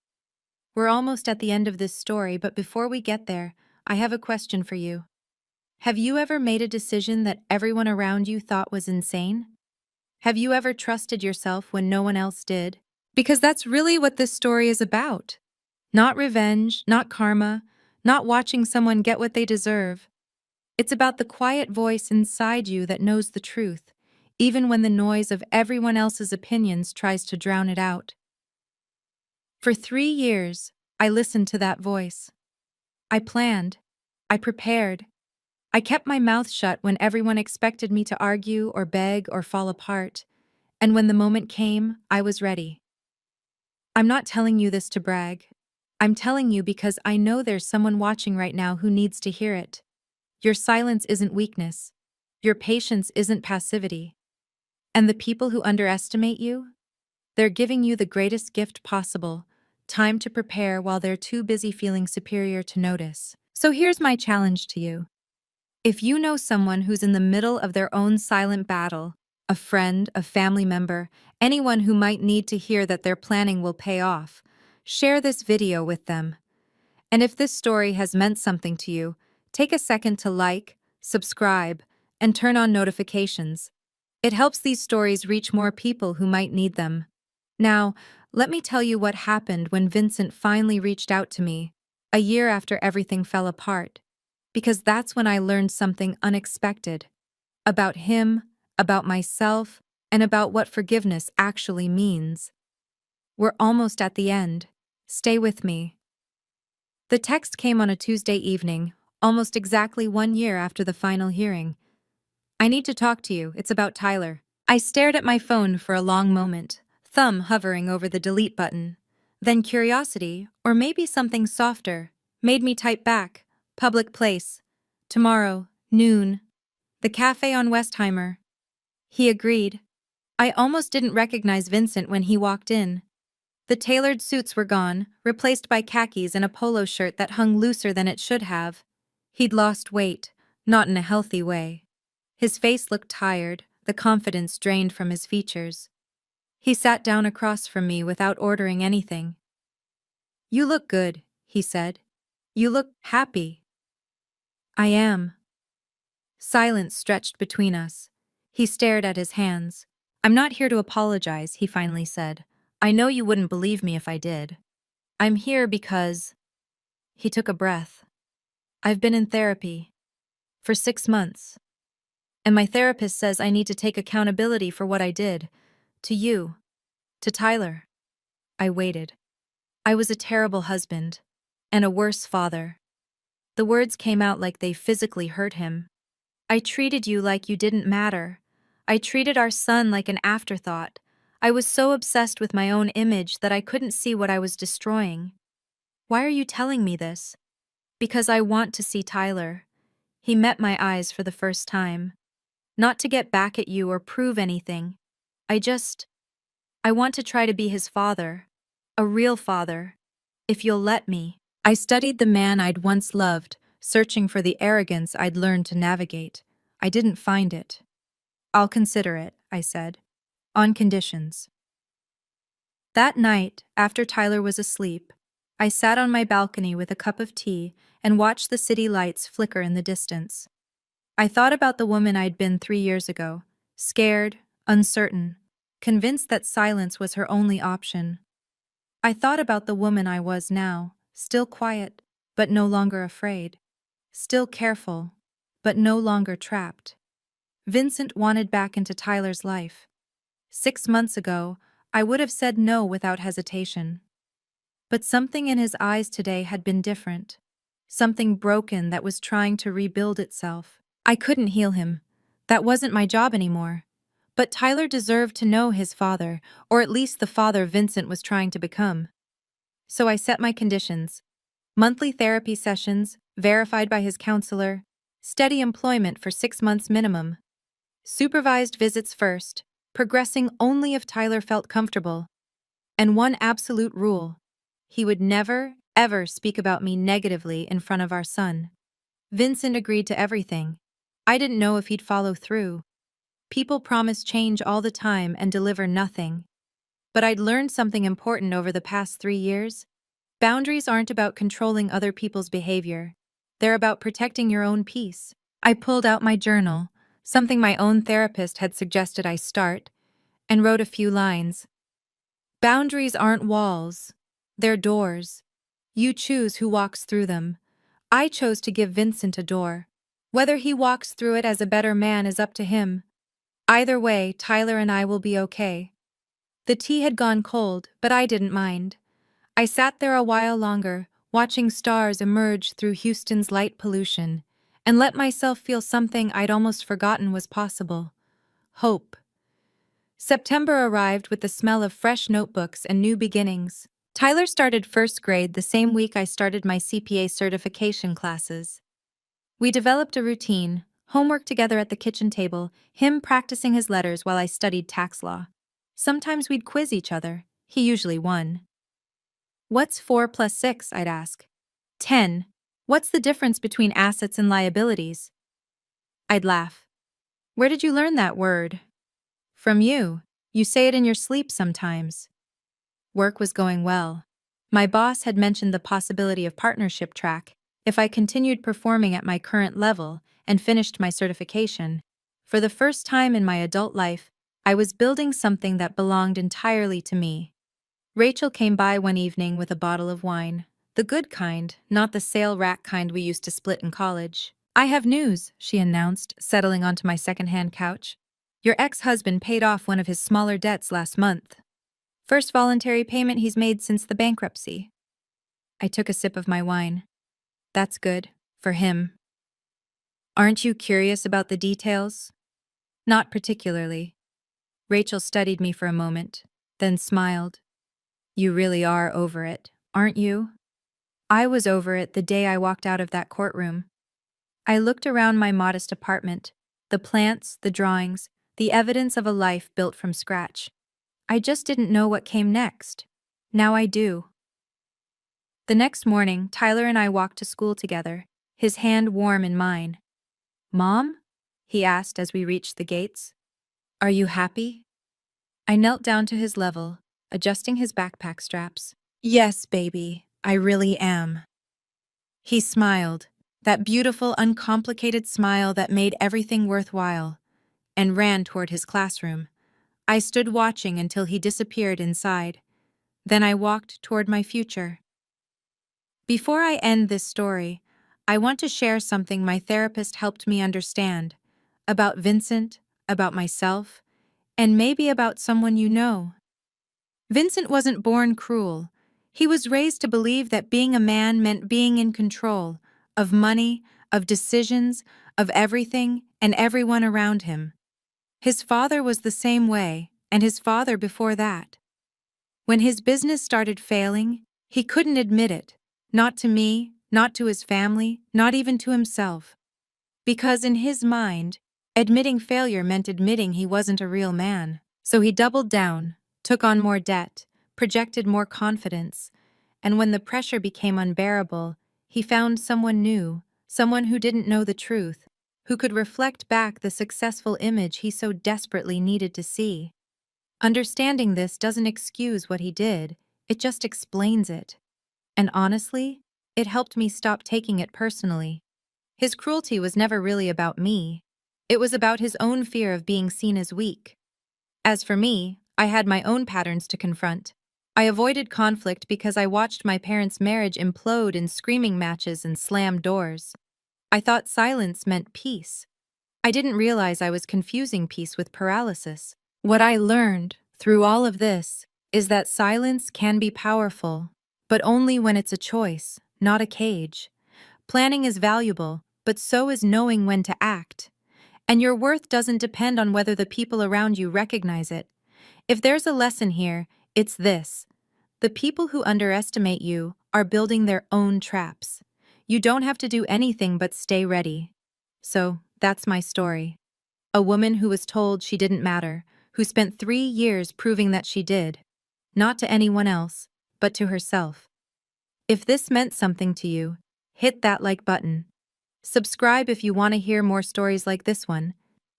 We're almost at the end of this story, but before we get there, I have a question for you. Have you ever made a decision that everyone around you thought was insane? Have you ever trusted yourself when no one else did? Because that's really what this story is about. Not revenge, not karma, not watching someone get what they deserve. It's about the quiet voice inside you that knows the truth, even when the noise of everyone else's opinions tries to drown it out. For 3 years, I listened to that voice. I planned. I prepared. I kept my mouth shut when everyone expected me to argue or beg or fall apart, and when the moment came, I was ready. I'm not telling you this to brag. I'm telling you because I know there's someone watching right now who needs to hear it. Your silence isn't weakness. Your patience isn't passivity. And the people who underestimate you, they're giving you the greatest gift possible, time to prepare while they're too busy feeling superior to notice. So here's my challenge to you. If you know someone who's in the middle of their own silent battle, a friend, a family member, anyone who might need to hear that their planning will pay off, share this video with them. And if this story has meant something to you, take a second to like, subscribe, and turn on notifications. It helps these stories reach more people who might need them. Now, let me tell you what happened when Vincent finally reached out to me, a year after everything fell apart. Because that's when I learned something unexpected. About him, about myself, and about what forgiveness actually means. We're almost at the end. Stay with me. The text came on a Tuesday evening, almost exactly 1 year after the final hearing. I need to talk to you, it's about Tyler. I stared at my phone for a long moment, thumb hovering over the delete button. Then curiosity, or maybe something softer, made me type back, public place. Tomorrow, noon. The cafe on Westheimer. He agreed. I almost didn't recognize Vincent when he walked in. The tailored suits were gone, replaced by khakis and a polo shirt that hung looser than it should have. He'd lost weight, not in a healthy way. His face looked tired, the confidence drained from his features. He sat down across from me without ordering anything. "You look good," he said. "You look happy." "I am." Silence stretched between us. He stared at his hands. "I'm not here to apologize," he finally said. "I know you wouldn't believe me if I did. I'm here because—" He took a breath. "I've been in therapy. For 6 months. And my therapist says I need to take accountability for what I did. To you. To Tyler." I waited. "I was a terrible husband. And a worse father." The words came out like they physically hurt him. "I treated you like you didn't matter. I treated our son like an afterthought. I was so obsessed with my own image that I couldn't see what I was destroying." "Why are you telling me this?" "Because I want to see Tyler." He met my eyes for the first time. "Not to get back at you or prove anything. I want to try to be his father. A real father. If you'll let me." I studied the man I'd once loved, searching for the arrogance I'd learned to navigate. I didn't find it. "I'll consider it," I said. "On conditions." That night, after Tyler was asleep, I sat on my balcony with a cup of tea and watched the city lights flicker in the distance. I thought about the woman I'd been 3 years ago, scared, uncertain, convinced that silence was her only option. I thought about the woman I was now, still quiet, but no longer afraid, still careful, but no longer trapped. Vincent wanted back into Tyler's life. 6 months ago, I would have said no without hesitation. But something in his eyes today had been different. Something broken that was trying to rebuild itself. I couldn't heal him. That wasn't my job anymore. But Tyler deserved to know his father, or at least the father Vincent was trying to become. So I set my conditions. Monthly therapy sessions, verified by his counselor, steady employment for 6 months minimum. Supervised visits first, progressing only if Tyler felt comfortable. And one absolute rule: he would never, ever speak about me negatively in front of our son. Vincent agreed to everything. I didn't know if he'd follow through. People promise change all the time and deliver nothing. But I'd learned something important over the past 3 years. Boundaries aren't about controlling other people's behavior. They're about protecting your own peace. I pulled out my journal, something my own therapist had suggested I start, and wrote a few lines. Boundaries aren't walls. They're doors. You choose who walks through them. I chose to give Vincent a door. Whether he walks through it as a better man is up to him. Either way, Tyler and I will be okay. The tea had gone cold, but I didn't mind. I sat there a while longer, watching stars emerge through Houston's light pollution, and let myself feel something I'd almost forgotten was possible. Hope. September arrived with the smell of fresh notebooks and new beginnings. Tyler started first grade the same week I started my CPA certification classes. We developed a routine, homework together at the kitchen table, him practicing his letters while I studied tax law. Sometimes we'd quiz each other. He usually won. "What's 4 plus 6?" I'd ask. 10. "What's the difference between assets and liabilities?" I'd laugh. "Where did you learn that word?" "From you. You say it in your sleep sometimes." Work was going well. My boss had mentioned the possibility of partnership track if I continued performing at my current level and finished my certification. For the first time in my adult life, I was building something that belonged entirely to me. Rachel came by one evening with a bottle of wine. The good kind, not the sale rack kind we used to split in college. "I have news," she announced, settling onto my second-hand couch. "Your ex-husband paid off one of his smaller debts last month. First voluntary payment he's made since the bankruptcy." I took a sip of my wine. "That's good. For him." "Aren't you curious about the details?" "Not particularly." Rachel studied me for a moment, then smiled. "You really are over it, aren't you?" I was over it the day I walked out of that courtroom. I looked around my modest apartment, the plants, the drawings, the evidence of a life built from scratch. I just didn't know what came next. Now I do. The next morning, Tyler and I walked to school together, his hand warm in mine. "Mom?" he asked as we reached the gates. "Are you happy?" I knelt down to his level, adjusting his backpack straps. "Yes, baby, I really am." He smiled, that beautiful, uncomplicated smile that made everything worthwhile, and ran toward his classroom. I stood watching until he disappeared inside. Then I walked toward my future. Before I end this story, I want to share something my therapist helped me understand about Vincent, about myself, and maybe about someone you know. Vincent wasn't born cruel. He was raised to believe that being a man meant being in control of money, of decisions, of everything and everyone around him. His father was the same way, and his father before that. When his business started failing, he couldn't admit it. Not to me, not to his family, not even to himself. Because in his mind, admitting failure meant admitting he wasn't a real man. So he doubled down, took on more debt, projected more confidence, and when the pressure became unbearable, he found someone new, someone who didn't know the truth, who could reflect back the successful image he so desperately needed to see. Understanding this doesn't excuse what he did, it just explains it. And honestly, it helped me stop taking it personally. His cruelty was never really about me. It was about his own fear of being seen as weak. As for me, I had my own patterns to confront. I avoided conflict because I watched my parents' marriage implode in screaming matches and slammed doors. I thought silence meant peace. I didn't realize I was confusing peace with paralysis. What I learned through all of this is that silence can be powerful, but only when it's a choice, not a cage. Planning is valuable, but so is knowing when to act. And your worth doesn't depend on whether the people around you recognize it. If there's a lesson here, it's this. The people who underestimate you are building their own traps. You don't have to do anything but stay ready. So, that's my story. A woman who was told she didn't matter, who spent 3 years proving that she did. Not to anyone else, but to herself. If this meant something to you, hit that like button. Subscribe if you want to hear more stories like this one,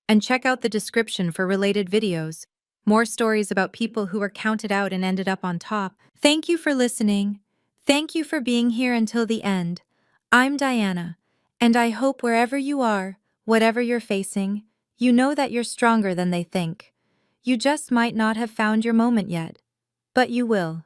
and check out the description for related videos, more stories about people who were counted out and ended up on top. Thank you for listening. Thank you for being here until the end. I'm Diana, and I hope wherever you are, whatever you're facing, you know that you're stronger than they think. You just might not have found your moment yet, but you will.